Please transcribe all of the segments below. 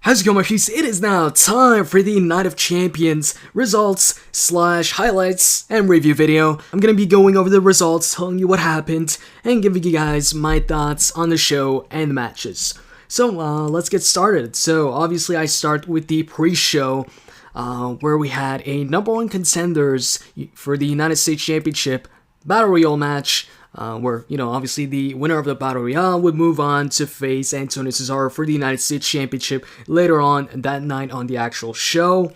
How's it going, my peeps? It is now time for the Night of Champions results / highlights and review video. I'm gonna be going over the results, telling you what happened, and giving you guys my thoughts on the show and the matches. So let's get started. So obviously I start with the pre-show, where we had a #1 contenders for the United States Championship Battle Royale match. Where, obviously the winner of the Battle Royale would move on to face Antonio Cesaro for the United States Championship later on that night on the actual show.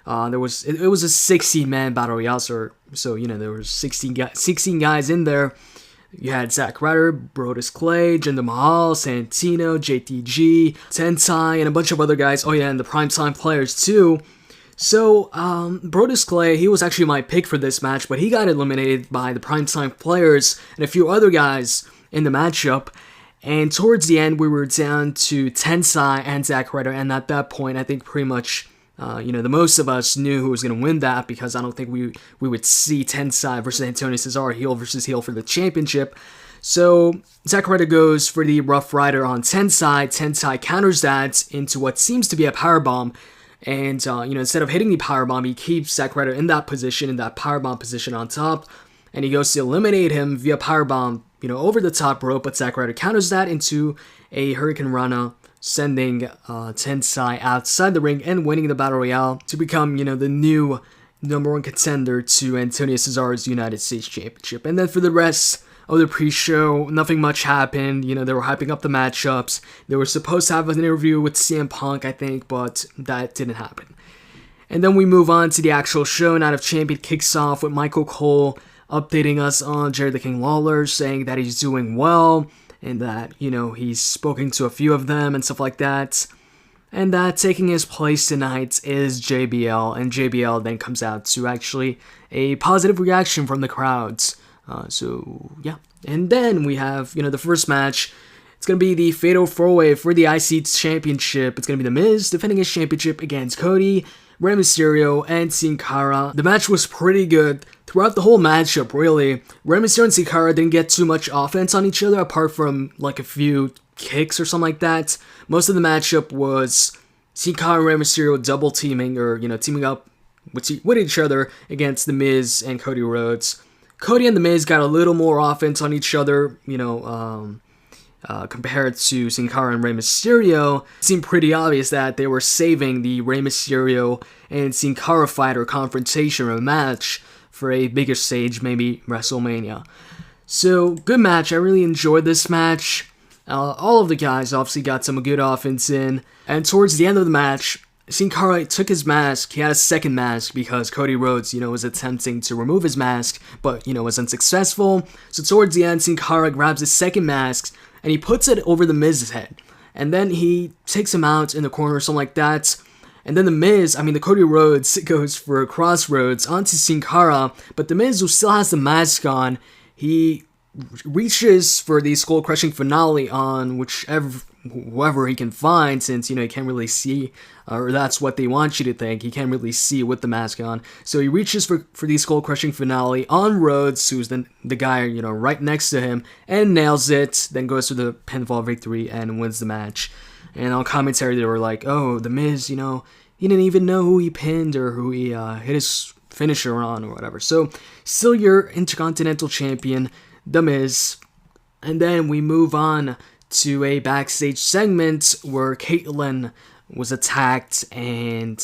It was a 16-man Battle Royale, so there was 16 guys in there. You had Zack Ryder, Brodus Clay, Jinder Mahal, Santino, JTG, Tentai, and a bunch of other guys. Oh yeah, and the Primetime players too. So, Brodus Clay, he was actually my pick for this match, but he got eliminated by the Primetime players and a few other guys in the matchup. And towards the end, we were down to Tensai and Zack Ryder, and at that point, I think pretty much, the most of us knew who was going to win that, because I don't think we would see Tensai versus Antonio Cesaro, heel versus heel for the championship. So, Zack Ryder goes for the Rough Rider on Tensai. Tensai counters that into what seems to be a powerbomb. And, instead of hitting the powerbomb, he keeps Zack Ryder in that position, in that powerbomb position on top. And he goes to eliminate him via powerbomb, over the top rope. But Zack Ryder counters that into a Hurricane Rana, sending Tensai outside the ring and winning the Battle Royale to become, the new #1 contender to Antonio Cesaro's United States Championship. And then for the rest of the pre-show, nothing much happened. They were hyping up the matchups. They were supposed to have an interview with CM Punk, I think, but that didn't happen. And then we move on to the actual show. Night of Champion kicks off with Michael Cole updating us on Jerry the King Lawler, saying that he's doing well, and that, he's spoken to a few of them and stuff like that. And that taking his place tonight is JBL, and JBL then comes out to actually a positive reaction from the crowds. Yeah. And then we have, the first match. It's going to be the Fatal 4-Way for the IC Championship. It's going to be The Miz defending his championship against Cody, Rey Mysterio, and Sin Cara. The match was pretty good throughout the whole matchup, really. Rey Mysterio and Sin Cara didn't get too much offense on each other, apart from, a few kicks or something like that. Most of the matchup was Sin Cara and Rey Mysterio double teaming, or, teaming up with each other against The Miz and Cody Rhodes. Cody and The Miz got a little more offense on each other, compared to Sin Cara and Rey Mysterio. It seemed pretty obvious that they were saving the Rey Mysterio and Sin Cara fight or confrontation or match for a bigger stage, maybe WrestleMania. So, good match. I really enjoyed this match. All of the guys obviously got some good offense in. And towards the end of the match, Sin Cara took his mask. He had a second mask because Cody Rhodes, was attempting to remove his mask, but, was unsuccessful. So towards the end, Sin Cara grabs his second mask and he puts it over the Miz's head. And then he takes him out in the corner or something like that. And then the Cody Rhodes goes for a crossroads onto Sin Cara, but the Miz, who still has the mask on, he reaches for the skull-crushing finale on whoever he can find, since, he can't really see, or that's what they want you to think, he can't really see with the mask on. So he reaches for the skull-crushing finale on Rhodes, who's the guy, right next to him, and nails it, then goes for the pinfall victory and wins the match. And on commentary, they were like, oh, The Miz, he didn't even know who he pinned or who he hit his finisher on or whatever. So, still your Intercontinental Champion, The Miz. And then we move on to a backstage segment where Kaitlyn was attacked, and,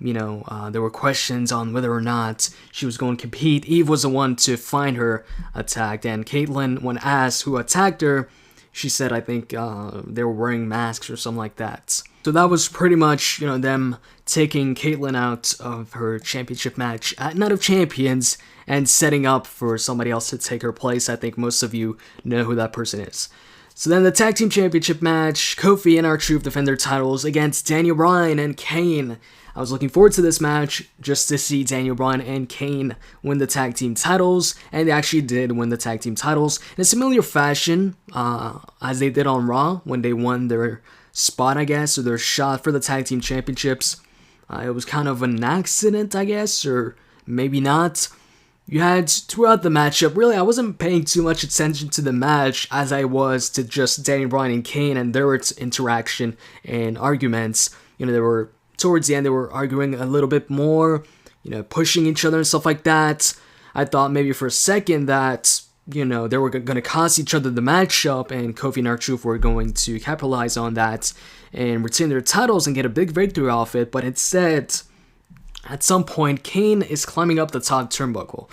there were questions on whether or not she was going to compete. Eve was the one to find her attacked, and Kaitlyn, when asked who attacked her, she said, I think, they were wearing masks or something like that. So that was pretty much, them taking Kaitlyn out of her championship match at Night of Champions and setting up for somebody else to take her place. I think most of you know who that person is. So then the Tag Team Championship match, Kofi and R-Truth defend their titles against Daniel Bryan and Kane. I was looking forward to this match just to see Daniel Bryan and Kane win the tag team titles, and they actually did win the tag team titles in a similar fashion as they did on Raw when they won their spot, I guess, or their shot for the tag team championships. It was kind of an accident, I guess, or maybe not. You had, throughout the matchup, really, I wasn't paying too much attention to the match as I was to just Daniel Bryan and Kane and their interaction and arguments. they were, towards the end, they were arguing a little bit more, pushing each other and stuff like that. I thought maybe for a second that, they were going to cost each other the matchup, and Kofi and R-Truth were going to capitalize on that and retain their titles and get a big victory off it. But instead, at some point, Kane is climbing up the top turnbuckle,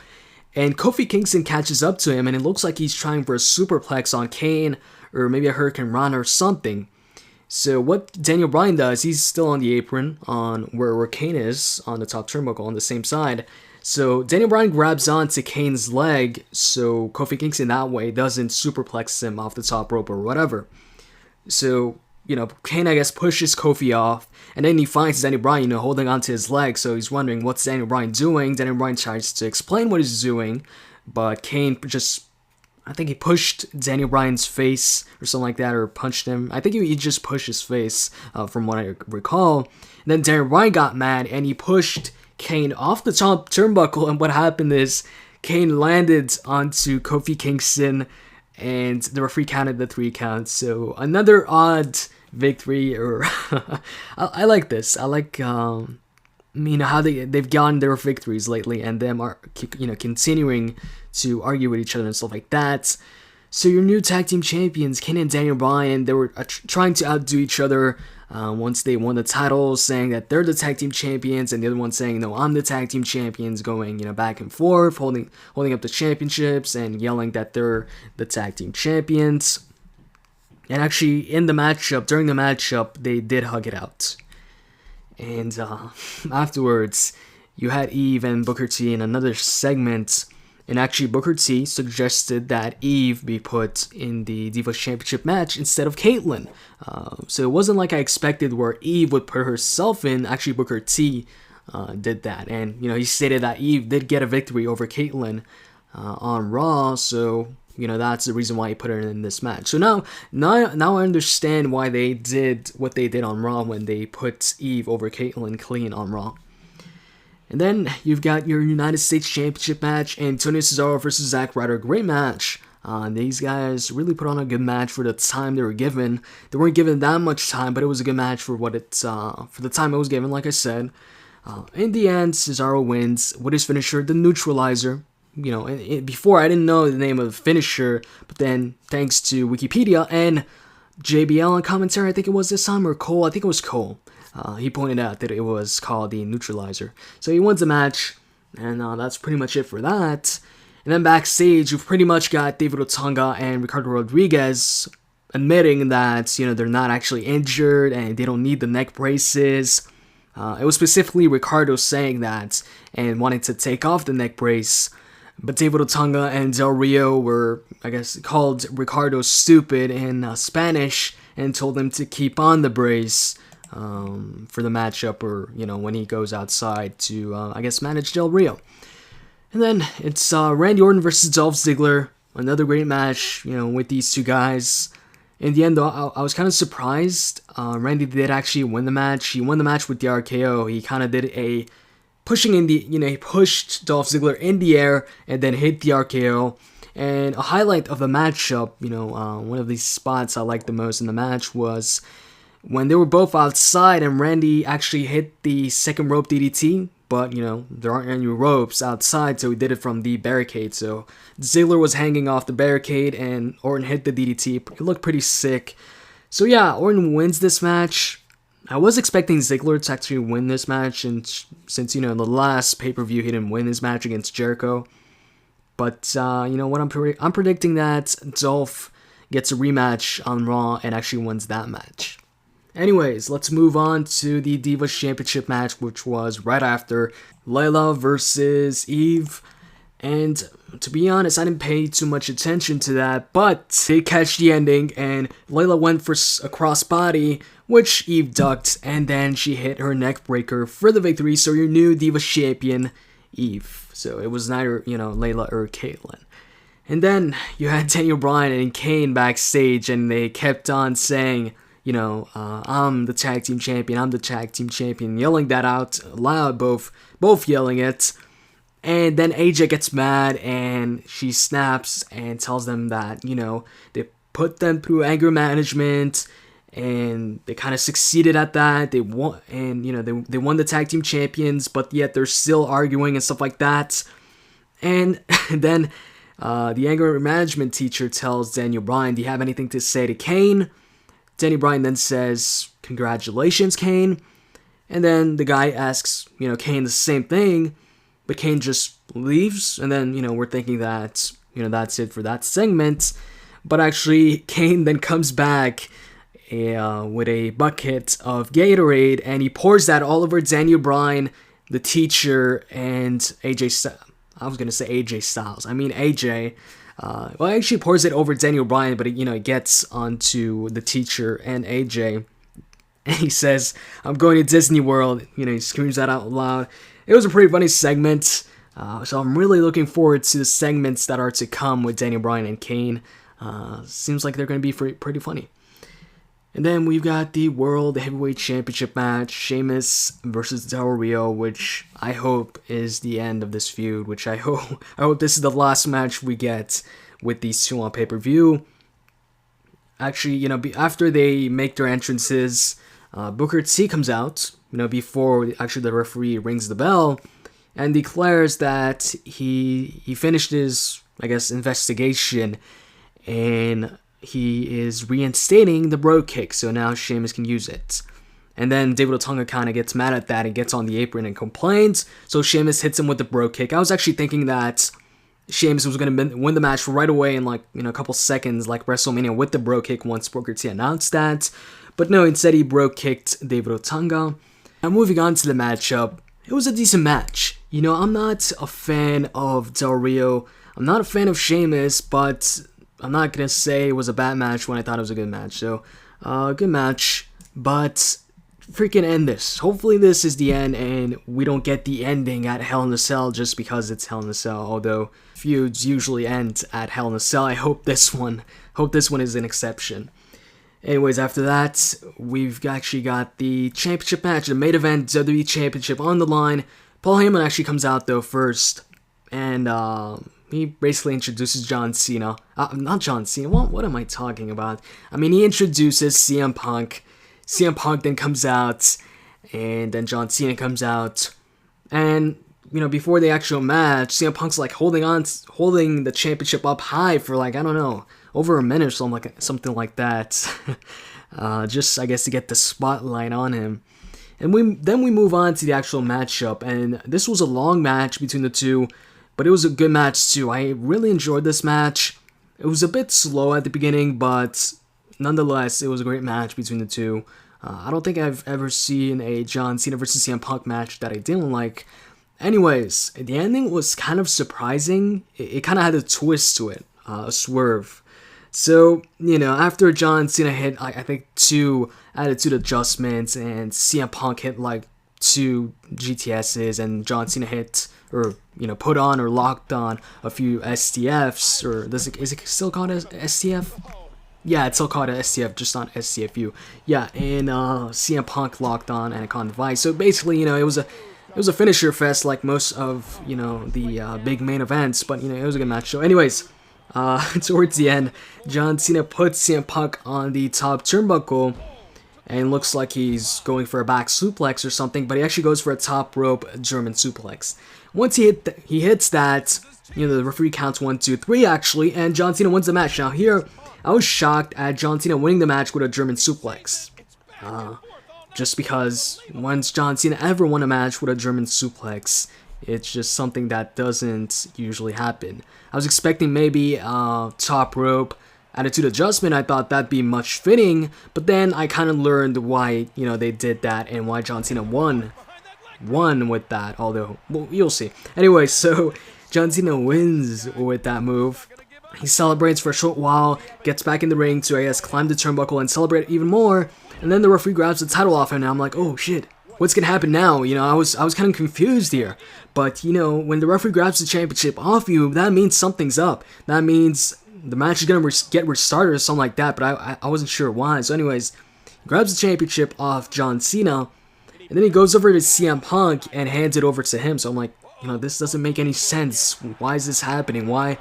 and Kofi Kingston catches up to him, and it looks like he's trying for a superplex on Kane, or maybe a Hurricane Rana or something. So what Daniel Bryan does, he's still on the apron on where Kane is, on the top turnbuckle on the same side. So Daniel Bryan grabs onto Kane's leg, so Kofi Kingston that way doesn't superplex him off the top rope or whatever. So, Kane, I guess, pushes Kofi off, and then he finds Daniel Bryan, holding onto his leg, so he's wondering what's Daniel Bryan doing. Daniel Bryan tries to explain what he's doing, but Kane I think he pushed Daniel Bryan's face or something like that, or punched him. I think he just pushed his face, from what I recall. And then Daniel Bryan got mad, and he pushed Kane off the top turnbuckle, and what happened is Kane landed onto Kofi Kingston, and the referee counted the 3 counts. So another odd victory, or I like this. I like how they've gotten their victories lately, and them are continuing to argue with each other and stuff like that. So your new tag team champions, Kane and Daniel Bryan, they were trying to outdo each other. Once they won the titles, saying that they're the tag team champions, and the other one saying, no, I'm the tag team champions, going, back and forth, holding up the championships and yelling that they're the tag team champions. And actually, during the matchup, they did hug it out. And afterwards, you had Eve and Booker T in another segment. And actually, Booker T suggested that Eve be put in the Divas Championship match instead of Kaitlyn. So it wasn't like I expected where Eve would put herself in. Actually, Booker T did that. And, he stated that Eve did get a victory over Kaitlyn on Raw. So, that's the reason why he put her in this match. So now I understand why they did what they did on Raw when they put Eve over Kaitlyn clean on Raw. And then you've got your United States Championship match, Antonio Cesaro versus Zack Ryder. Great match. These guys really put on a good match for the time they were given. They weren't given that much time, but it was a good match for for the time it was given, like I said. In the end, Cesaro wins with his finisher, the Neutralizer. Before I didn't know the name of the finisher, but then thanks to Wikipedia and JBL on commentary, I think it was this time, or Cole, I think it was Cole. He pointed out that it was called the Neutralizer. So he wins the match, and that's pretty much it for that. And then backstage, you've pretty much got David Otunga and Ricardo Rodriguez admitting that, they're not actually injured and they don't need the neck braces. It was specifically Ricardo saying that and wanting to take off the neck brace. But David Otunga and Del Rio were, I guess, called Ricardo stupid in Spanish and told him to keep on the brace. For the matchup, or when he goes outside to I guess manage Del Rio. And then it's Randy Orton versus Dolph Ziggler, another great match with these two guys. In the end, though, I was kind of surprised. Randy did actually win the match. He won the match with the RKO. He kind of did a pushing in the he pushed Dolph Ziggler in the air and then hit the RKO. And a highlight of the matchup, one of these spots I liked the most in the match was when they were both outside and Randy actually hit the second rope DDT, but, there aren't any ropes outside, so he did it from the barricade. So Ziggler was hanging off the barricade and Orton hit the DDT. It looked pretty sick. So yeah, Orton wins this match. I was expecting Ziggler to actually win this match, and since, in the last pay-per-view he didn't win his match against Jericho. But, what I'm predicting that Dolph gets a rematch on Raw and actually wins that match. Anyways, let's move on to the Divas Championship match, which was right after Layla versus Eve. And to be honest, I didn't pay too much attention to that, but did catch the ending, and Layla went for a crossbody, which Eve ducked, and then she hit her neck breaker for the victory. So your new Divas Champion, Eve. So it was neither, Layla or Kaitlyn. And then you had Daniel Bryan and Kane backstage, and they kept on saying, I'm the tag team champion, yelling that out loud, both yelling it. And then AJ gets mad and she snaps and tells them that, they put them through anger management and they kind of succeeded at that. They won, and they won the tag team champions, but yet they're still arguing and stuff like that. And then the anger management teacher tells Daniel Bryan, "Do you have anything to say to Kane?" Daniel Bryan then says, "Congratulations, Kane." And then the guy asks, Kane the same thing, but Kane just leaves. And then, we're thinking that, that's it for that segment. But actually, Kane then comes back with a bucket of Gatorade, and he pours that all over Daniel Bryan, the teacher, and AJ. I was gonna say AJ Styles. I mean AJ. Well, he actually pours it over Daniel Bryan, but it gets onto the teacher and AJ. And he says, "I'm going to Disney World." He screams that out loud. It was a pretty funny segment. So I'm really looking forward to the segments that are to come with Daniel Bryan and Kane. Seems like they're going to be pretty funny. And then we've got the World Heavyweight Championship match, Sheamus versus Del Rio, which I hope is the end of this feud, which I hope this is the last match we get with these two on pay-per-view. Actually, after they make their entrances, Booker T comes out, before actually the referee rings the bell, and declares that he finished his, investigation, and he is reinstating the bro kick, so now Sheamus can use it. And then David Otunga kind of gets mad at that and gets on the apron and complains, so Sheamus hits him with the bro kick. I was actually thinking that Sheamus was going to win the match right away in a couple seconds, like WrestleMania, with the bro kick once Booker T announced that. But no, instead he bro kicked David Otunga. Now moving on to the matchup, it was a decent match. I'm not a fan of Del Rio. I'm not a fan of Sheamus, but I'm not going to say it was a bad match when I thought it was a good match. So, good match, but freaking end this. Hopefully this is the end and we don't get the ending at Hell in a Cell just because it's Hell in a Cell, although feuds usually end at Hell in a Cell. I hope this one is an exception. Anyways, after that, we've actually got the championship match, the main event, WWE Championship on the line. Paul Heyman actually comes out though first, and he basically introduces John Cena. Not John Cena, what am I talking about? He introduces CM Punk. CM Punk then comes out, and then John Cena comes out, and before the actual match, CM Punk's holding the championship up high for over a minute or something like that. Just I guess to get the spotlight on him. And we move on to the actual matchup, and this was a long match between the two, but it was a good match too. I really enjoyed this match. It was a bit slow at the beginning, but nonetheless, it was a great match between the two. I don't think I've ever seen a John Cena versus CM Punk match that I didn't like. Anyways, the ending was kind of surprising. It kind of had a twist to it, a swerve. So, after John Cena hit, I think 2 attitude adjustments, and CM Punk hit 2 GTSs, and John Cena hit, or, put on or locked on a few STFs, or is it still called STF? Yeah, it's still called an STF, just not STFU. Yeah, and CM Punk locked on Anaconda Vice. So basically, it was a finisher fest like most of, the big main events, but, it was a good match. So anyways, towards the end, John Cena puts CM Punk on the top turnbuckle, and looks like he's going for a back suplex or something, but he actually goes for a top rope German suplex. Once he hits that, the referee counts 1, 2, 3 actually, and John Cena wins the match. Now here, I was shocked at John Cena winning the match with a German suplex. Just because once John Cena ever won a match with a German suplex, it's just something that doesn't usually happen. I was expecting maybe top rope attitude adjustment. I thought that'd be much fitting, but then I kind of learned why they did that and why John Cena won with that. Although, well, you'll see. Anyway, so John Cena wins with that move. He celebrates for a short while, gets back in the ring to climb the turnbuckle and celebrate even more. And then the referee grabs the title off him, and I'm like, oh shit. What's gonna happen now? I was kind of confused here. But when the referee grabs the championship off you, that means something's up. That means the match is gonna get restarted or something like that. But I wasn't sure why. So anyways, he grabs the championship off John Cena, and then he goes over to CM Punk and hands it over to him. So I'm like, this doesn't make any sense. Why is this happening? Why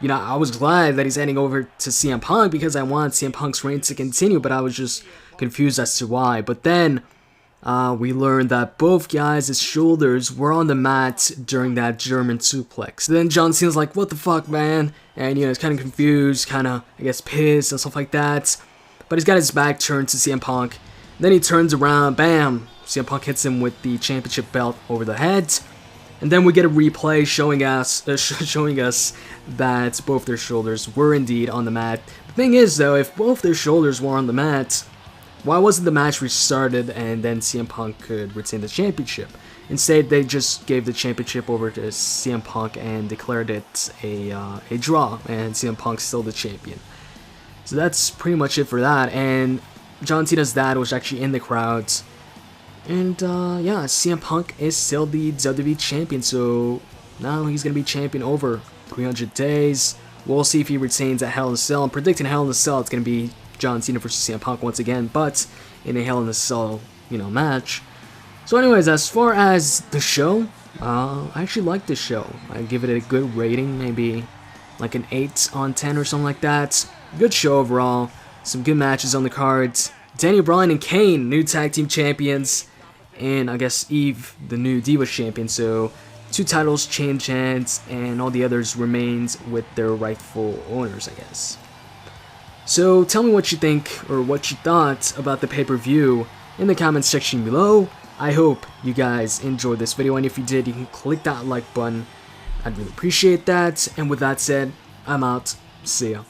you know, I was glad that he's heading over to CM Punk because I want CM Punk's reign to continue, but I was just confused as to why. But then we learned that both guys' shoulders were on the mat during that German suplex. Then John Cena's like, what the fuck, man? And, you know, he's kind of confused, kind of, I guess, pissed and stuff like that. But he's got his back turned to CM Punk. Then he turns around, bam! CM Punk hits him with the championship belt over the head. And then we get a replay showing us that both their shoulders were indeed on the mat. The thing is, though, if both their shoulders were on the mat, why wasn't the match restarted and then CM Punk could retain the championship? Instead, they just gave the championship over to CM Punk and declared it a draw, and CM Punk's still the champion. So that's pretty much it for that. And John Cena's dad was actually in the crowds. And yeah, CM Punk is still the WWE champion, so now he's going to be champion over 300 days. We'll see if he retains at Hell in a Cell. I'm predicting Hell in a Cell it's going to be John Cena versus CM Punk once again, but in a Hell in a Cell, you know, match. So anyways, as far as the show, I actually like this show. I give it a good rating, maybe like an 8 on 10 or something like that. Good show overall. Some good matches on the cards. Daniel Bryan and Kane, new tag team champions. And I guess Eve, the new Divas champion. So 2 titles change hands, and all the others remains with their rightful owners, I guess. So tell me what you think, or what you thought about the pay-per-view in the comments section below. I hope you guys enjoyed this video, and if you did, you can click that like button. I'd really appreciate that. And with that said, I'm out. See ya.